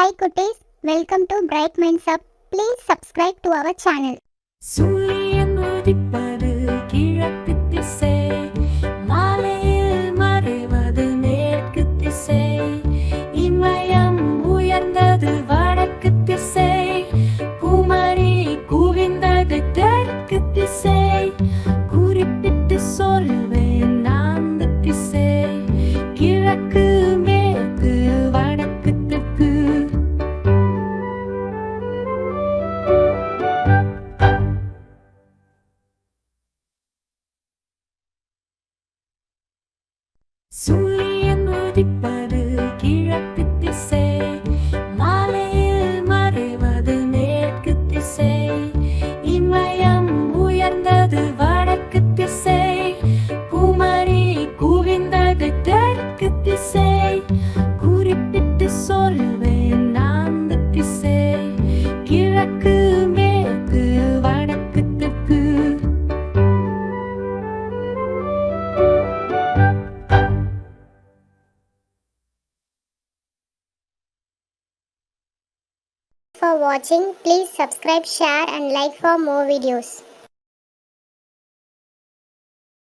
Hi Kutis, welcome to Bright Minds Up. Please subscribe to our channel. சூரியன் உதிப்பது கிழக்கு திசை, மாலையில் மறைவது மேற்கு திசை, இமயம் உயர்ந்தது வடக்கு திசை, குமரி குவிந்தது தெற்கு திசை, குறிப்பிட்டு சொல்வேன் அந்த திசை, கிழக்கு மேற்கு வடக்கு தெற்கு. சூரியன் உதிப்பது கிழக்கு திசை, மாலையில் மறைவது மேற்கு திசை, இமயம் உயர்ந்தது வடக்கு திசை, குமரி குவிந்தது தெற்கு திசை, குறிப்பிட்டு சொல்வேன் அந்த திசை, கிழக்கு மேற்கு வடக்கு தெற்கு. For watching, please subscribe, share and like for more videos.